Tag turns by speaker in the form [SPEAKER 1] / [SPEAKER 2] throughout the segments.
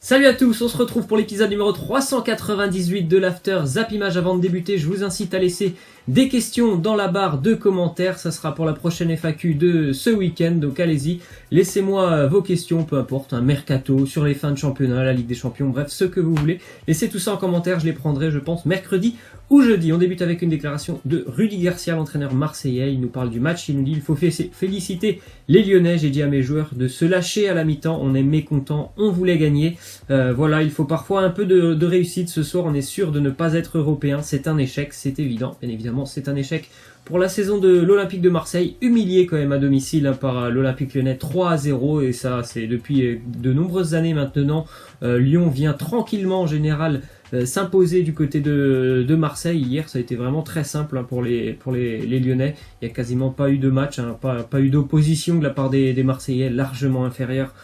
[SPEAKER 1] Salut à tous, on se retrouve pour l'épisode numéro 398 de l'After Zap Image. Avant de débuter, je vous incite à laisser des questions dans la barre de commentaires. Ça sera pour la prochaine FAQ de ce week-end, donc allez-y. Laissez-moi vos questions, peu importe, un mercato, sur les fins de championnat, la Ligue des Champions, bref, ce que vous voulez. Laissez tout ça en commentaire, je les prendrai, je pense, mercredi ou jeudi. On débute avec une déclaration de Rudy Garcia, l'entraîneur marseillais. Il nous parle du match, il nous dit il faut féliciter les Lyonnais. J'ai dit à mes joueurs de se lâcher à la mi-temps, on est mécontents, on voulait gagner. Voilà, il faut parfois un peu de réussite. Ce soir, on est sûr de ne pas être européen. C'est un échec, c'est évident. Bien évidemment, c'est un échec pour la saison de l'Olympique de Marseille, humilié quand même à domicile par l'Olympique Lyonnais 3-0. Et ça, c'est depuis de nombreuses années maintenant. Lyon vient tranquillement en général s'imposer du côté de Marseille. Hier, ça a été vraiment très simple pour les Lyonnais. Il n'y a quasiment pas eu de match, pas eu d'opposition de la part des Marseillais, largement inférieure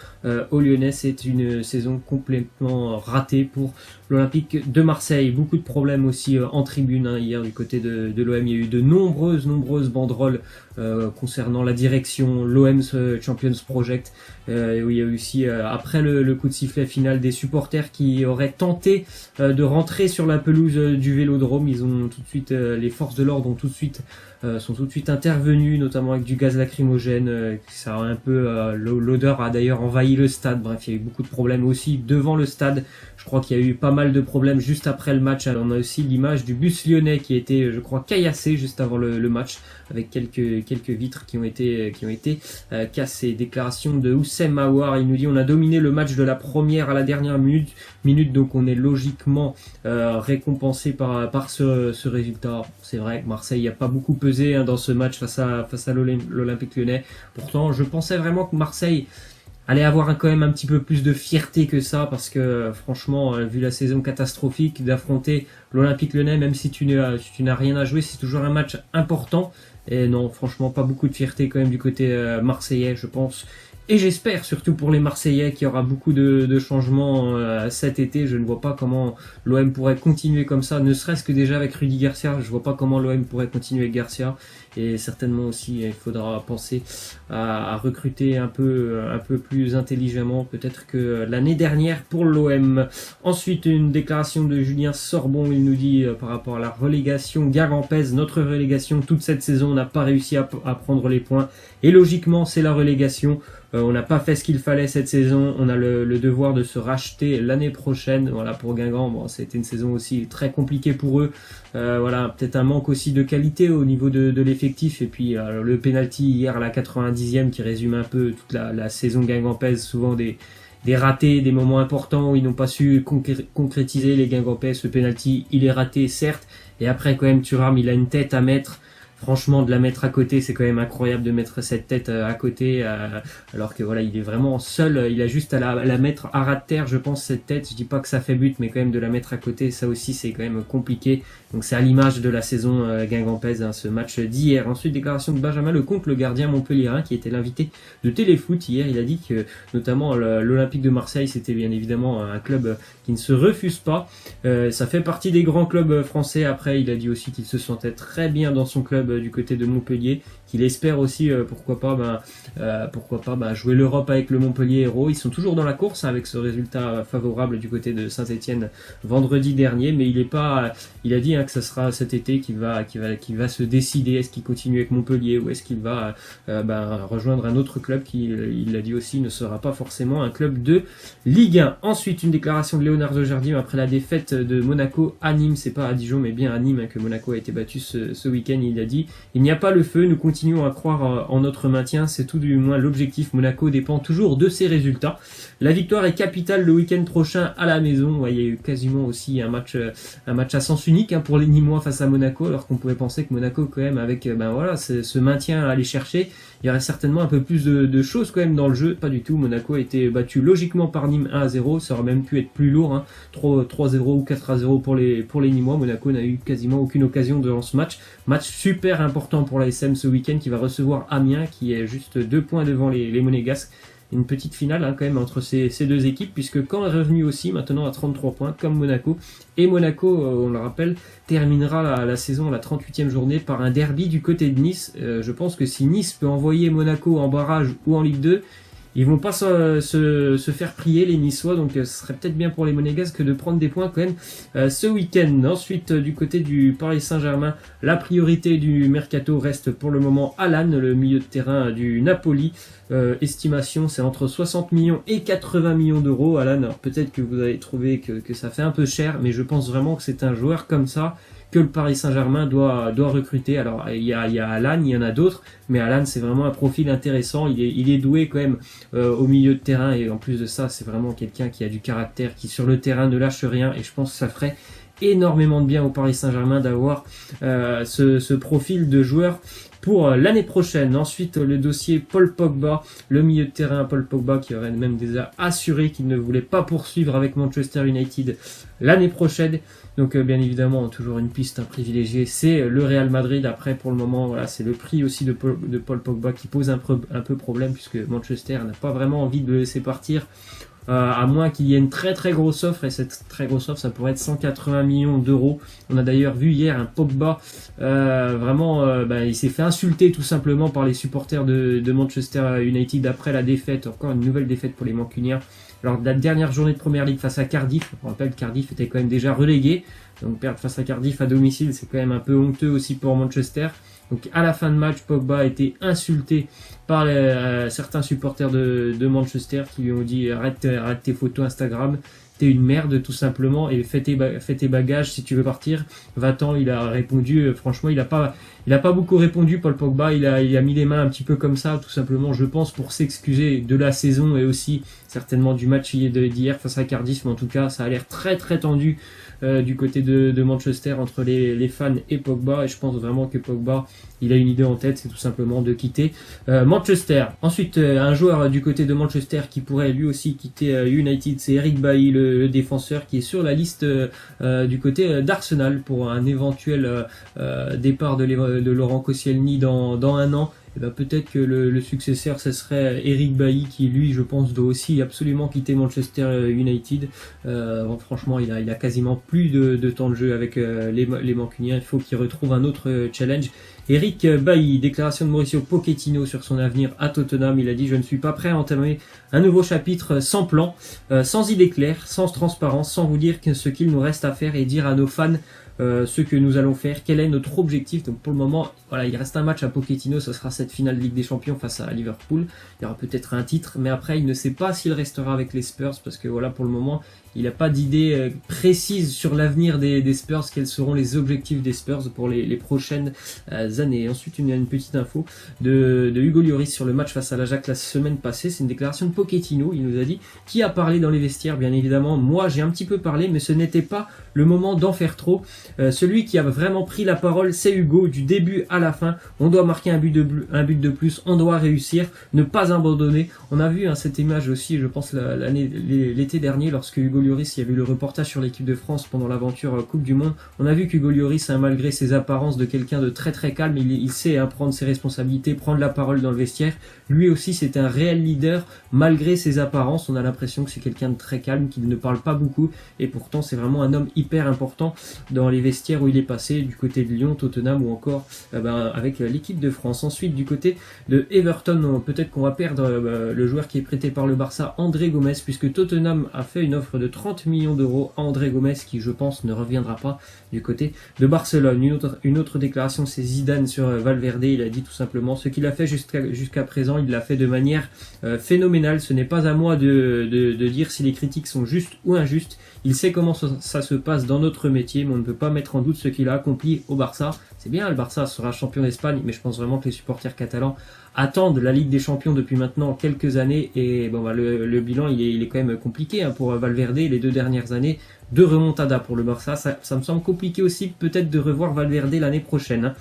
[SPEAKER 1] aux Lyonnais. C'est une saison complètement ratée pour l'Olympique de Marseille. Beaucoup de problèmes aussi en tribune hier du côté de l'OM. Il y a eu de nombreuses banderoles concernant la direction, l'OM Champions Project, où il y a eu aussi après le coup de sifflet final des supporters qui auraient tenté de rentrer sur la pelouse du Vélodrome. Ils ont tout de suite, les forces de l'ordre sont tout de suite intervenues, notamment avec du gaz lacrymogène. Ça a un peu l'odeur a d'ailleurs envahi le stade. Bref, il y a eu beaucoup de problèmes aussi devant le stade. Je crois qu'il y a eu pas mal de problèmes juste après le match. On a aussi l'image du bus lyonnais qui a été, je crois, caillassé juste avant le match, avec quelques vitres qui ont été cassées. Déclaration de Houssem Aouar, il nous dit on a dominé le match de la première à la dernière minute, donc on est logiquement récompensé par ce résultat. C'est vrai que Marseille n'a pas beaucoup pesé dans ce match face à l'Olympique Lyonnais. Pourtant, je pensais vraiment que Marseille allez avoir quand même un petit peu plus de fierté que ça, parce que franchement, vu la saison catastrophique, d'affronter l'Olympique Lyonnais, même si tu n'as rien à jouer, c'est toujours un match important. Et non, franchement, pas beaucoup de fierté quand même du côté marseillais, je pense. Et j'espère, surtout pour les Marseillais, qu'il y aura beaucoup de changements cet été. Je ne vois pas comment l'OM pourrait continuer comme ça, ne serait-ce que déjà avec Rudy Garcia. Je vois pas comment l'OM pourrait continuer avec Garcia. Et certainement aussi, il faudra penser à recruter un peu plus intelligemment, peut-être que l'année dernière pour l'OM. Ensuite, une déclaration de Julien Sorbon. Il nous dit par rapport à la relégation Guingamp-Pèse, notre relégation toute cette saison, on n'a pas réussi à prendre les points. Et logiquement, c'est la relégation. On n'a pas fait ce qu'il fallait cette saison. On a le devoir de se racheter l'année prochaine. Voilà, pour Guingamp, bon, c'était une saison aussi très compliquée pour eux. Voilà, peut-être un manque aussi de qualité au niveau de l'effectif. Et puis le penalty hier à la 90e qui résume un peu toute la saison guingampèse. Souvent des ratés, des moments importants où ils n'ont pas su concrétiser les Guingampais. Ce penalty, il est raté, certes. Et après, quand même, Thuram, il a une tête à mettre. Franchement, de la mettre à côté, c'est quand même incroyable de mettre cette tête à côté, alors que voilà, il est vraiment seul. Il a juste à la mettre à ras de terre, je pense, cette tête. Je dis pas que ça fait but, mais quand même de la mettre à côté, ça aussi, c'est quand même compliqué. Donc c'est à l'image de la saison guingampaise, ce match d'hier. Ensuite, déclaration de Benjamin Lecomte, le gardien montpelliérain, qui était l'invité de Téléfoot hier. Il a dit que, notamment, l'Olympique de Marseille, c'était bien évidemment un club qui ne se refuse pas. Ça fait partie des grands clubs français. Après, il a dit aussi qu'il se sentait très bien dans son club du côté de Montpellier, qu'il espère aussi pourquoi pas jouer l'Europe avec le Montpellier Hérault. Ils sont toujours dans la course avec ce résultat favorable du côté de Saint-Etienne vendredi dernier, mais il a dit que ça sera cet été qu'il va se décider. Est-ce qu'il continue avec Montpellier ou est-ce qu'il va rejoindre un autre club qui, il l'a dit aussi, ne sera pas forcément un club de Ligue 1. Ensuite, une déclaration de Leonardo Jardim après la défaite de Monaco à Nîmes. C'est pas à Dijon mais bien à Nîmes que Monaco a été battu ce week-end. Il a dit il n'y a pas le feu, nous continuons à croire en notre maintien, c'est tout du moins l'objectif. Monaco dépend toujours de ses résultats. La victoire est capitale le week-end prochain à la maison. Ouais, il y a eu quasiment aussi un match à sens unique pour les Nîmois face à Monaco, alors qu'on pouvait penser que Monaco quand même avec ce maintien à aller chercher, il y aurait certainement un peu plus de choses quand même dans le jeu. Pas du tout, Monaco a été battu logiquement par Nîmes 1-0, ça aurait même pu être plus lourd, 3-0 ou 4-0 pour les Nîmois. Monaco n'a eu quasiment aucune occasion dans ce match super important pour l'ASM ce week-end, qui va recevoir Amiens, qui est juste 2 points devant les Monégasques. Une petite finale quand même entre ces deux équipes, puisque Caen est revenu aussi maintenant à 33 points comme Monaco, et Monaco, on le rappelle, terminera la saison à la 38e journée par un derby du côté de Nice. Je pense que si Nice peut envoyer Monaco en barrage ou en Ligue 2, ils vont pas se faire prier les Niçois, donc ce serait peut-être bien pour les Monégasques de prendre des points quand même ce week-end. Ensuite, du côté du Paris Saint-Germain, la priorité du mercato reste pour le moment Alan, le milieu de terrain du Napoli. Estimation, c'est entre 60 millions et 80 millions d'euros. Alan, alors peut-être que vous avez trouvé que ça fait un peu cher, mais je pense vraiment que c'est un joueur comme ça que le Paris Saint-Germain doit recruter. Alors il y a Alan, il y en a d'autres, mais Alan c'est vraiment un profil intéressant, il est doué quand même au milieu de terrain, et en plus de ça c'est vraiment quelqu'un qui a du caractère, qui sur le terrain ne lâche rien, et je pense que ça ferait énormément de bien au Paris Saint-Germain d'avoir ce profil de joueur pour l'année prochaine. Ensuite, le dossier Paul Pogba, le milieu de terrain Paul Pogba qui aurait même déjà assuré qu'il ne voulait pas poursuivre avec Manchester United l'année prochaine. Donc bien évidemment, toujours une piste privilégiée, c'est le Real Madrid. Après, pour le moment, voilà, c'est le prix aussi de Paul Pogba qui pose un peu problème, puisque Manchester n'a pas vraiment envie de le laisser partir. À moins qu'il y ait une très très grosse offre, et cette très grosse offre ça pourrait être 180 millions d'euros. On a d'ailleurs vu hier un Pogba il s'est fait insulter tout simplement par les supporters de Manchester United après la défaite, encore une nouvelle défaite pour les Mancuniens. Alors la dernière journée de Première Ligue face à Cardiff, on rappelle Cardiff était quand même déjà relégué, donc perdre face à Cardiff à domicile c'est quand même un peu honteux aussi pour Manchester. Donc à la fin de match, Pogba a été insulté par certains supporters de Manchester qui lui ont dit arrête tes photos Instagram, t'es une merde tout simplement, et fais tes bagages si tu veux partir, va-t'en. Il a répondu, franchement il a pas beaucoup répondu Paul Pogba, il a mis les mains un petit peu comme ça tout simplement, je pense pour s'excuser de la saison et aussi certainement du match d'hier face à Cardiff, mais en tout cas ça a l'air très très tendu du côté de Manchester entre les fans et Pogba, et je pense vraiment que Pogba il a une idée en tête, c'est tout simplement de quitter Manchester. Ensuite un joueur du côté de Manchester qui pourrait lui aussi quitter United, c'est Eric Bailly, le défenseur qui est sur la liste du côté d'Arsenal pour un éventuel départ de Laurent Koscielny dans un an. Et ben peut-être que le successeur ce serait Eric Bailly qui lui je pense doit aussi absolument quitter Manchester United. Franchement il a quasiment plus de temps de jeu avec les Mancuniens, il faut qu'il retrouve un autre challenge. Eric Bailly, déclaration de Mauricio Pochettino sur son avenir à Tottenham, il a dit je ne suis pas prêt à entamer un nouveau chapitre sans plan, sans idée claire, sans transparence, sans vous dire ce qu'il nous reste à faire et dire à nos fans ce que nous allons faire, quel est notre objectif. Donc pour le moment, voilà, il reste un match à Pochettino, ce sera cette finale de Ligue des Champions face à Liverpool. Il y aura peut-être un titre, mais après il ne sait pas s'il restera avec les Spurs, parce que voilà, pour le moment, il n'a pas d'idée précise sur l'avenir des Spurs, quels seront les objectifs des Spurs pour les prochaines années. Ensuite, une petite info de Hugo Lloris sur le match face à l'Ajax la semaine passée. C'est une déclaration de Pochettino. Il nous a dit qui a parlé dans les vestiaires. Bien évidemment, moi j'ai un petit peu parlé, mais ce n'était pas le moment d'en faire trop. Celui qui a vraiment pris la parole, c'est Hugo, du début à la fin. On doit marquer un but de plus, on doit réussir, ne pas abandonner. On a vu cette image aussi, je pense l'été dernier, lorsque Hugo Lloris, il y avait eu le reportage sur l'équipe de France pendant l'aventure Coupe du Monde. On a vu qu'Hugo Lloris, malgré ses apparences de quelqu'un de très très calme, il sait prendre ses responsabilités, prendre la parole dans le vestiaire. Lui aussi, c'est un réel leader, malgré ses apparences. On a l'impression que c'est quelqu'un de très calme, qui ne parle pas beaucoup, et pourtant c'est vraiment un homme hyper important dans les vestiaires où il est passé, du côté de Lyon, Tottenham ou encore avec l'équipe de France. Ensuite, du côté de Everton, peut-être qu'on va perdre le joueur qui est prêté par le Barça, André Gomes, puisque Tottenham a fait une offre de 30 millions d'euros à André Gomes, qui je pense ne reviendra pas du côté de Barcelone. Une autre déclaration, c'est Zidane sur Valverde. Il a dit tout simplement ce qu'il a fait jusqu'à présent, il l'a fait de manière phénoménale. Ce n'est pas à moi de dire si les critiques sont justes ou injustes. Il sait comment ça se passe dans notre métier, mais on ne peut pas mettre en doute ce qu'il a accompli au Barça. C'est bien, le Barça sera champion d'Espagne, mais je pense vraiment que les supporters catalans attendent la Ligue des Champions depuis maintenant quelques années, et le bilan il est quand même compliqué pour Valverde les 2 dernières années. 2 remontadas pour le Barça, ça me semble compliqué aussi peut-être de revoir Valverde l'année prochaine.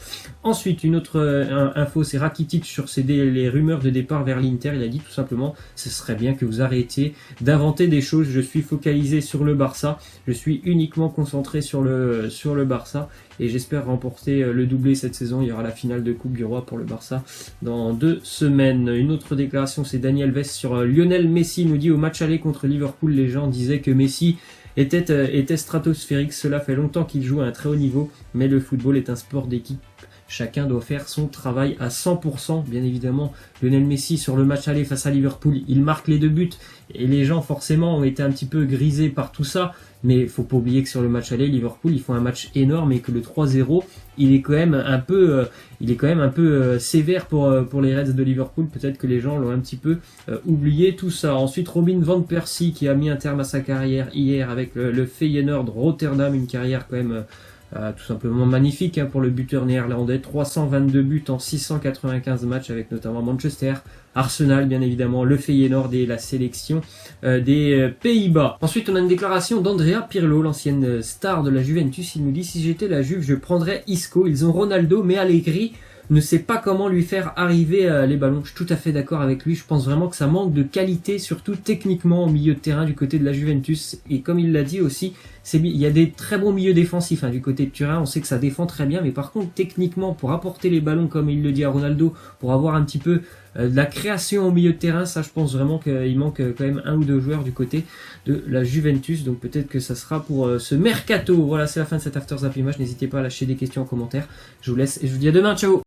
[SPEAKER 1] Ensuite, une autre info, c'est Rakitic sur les rumeurs de départ vers l'Inter. Il a dit tout simplement, ce serait bien que vous arrêtiez d'inventer des choses, je suis focalisé sur le Barça, je suis uniquement concentré sur le Barça, et j'espère remporter le doublé cette saison. Il y aura la finale de Coupe du Roi pour le Barça dans 2 semaines. Une autre déclaration, c'est Daniel Vess sur Lionel Messi. Il nous dit au match aller contre Liverpool, les gens disaient que Messi était stratosphérique. Cela fait longtemps qu'il joue à un très haut niveau, mais le football est un sport d'équipe. chacun doit faire son travail à 100%. Bien évidemment, Lionel Messi sur le match aller face à Liverpool, il marque les 2 buts et les gens forcément ont été un petit peu grisés par tout ça. Mais faut pas oublier que sur le match aller, Liverpool, ils font un match énorme et que le 3-0, il est quand même un peu, sévère pour les Reds de Liverpool. Peut-être que les gens l'ont un petit peu oublié tout ça. Ensuite, Robin van Persie qui a mis un terme à sa carrière hier avec le Feyenoord Rotterdam, une carrière quand même tout simplement magnifique pour le buteur néerlandais. 322 buts en 695 matchs avec notamment Manchester, Arsenal bien évidemment, le Feyenoord et la sélection des Pays-Bas. Ensuite on a une déclaration d'Andrea Pirlo, l'ancienne star de la Juventus. Il nous dit: si j'étais la Juve je prendrais Isco, ils ont Ronaldo mais Allegri ne sait pas comment lui faire arriver les ballons. Je suis tout à fait d'accord avec lui, je pense vraiment que ça manque de qualité, surtout techniquement au milieu de terrain du côté de la Juventus. Et comme il l'a dit aussi, il y a des très bons milieux défensifs du côté de Turin, on sait que ça défend très bien, mais par contre techniquement pour apporter les ballons comme il le dit à Ronaldo, pour avoir un petit peu de la création au milieu de terrain, ça je pense vraiment qu'il manque quand même 1 ou 2 joueurs du côté de la Juventus, donc peut-être que ça sera pour ce mercato. Voilà, c'est la fin de cet After Zap Image, n'hésitez pas à lâcher des questions en commentaire, je vous laisse et je vous dis à demain, ciao.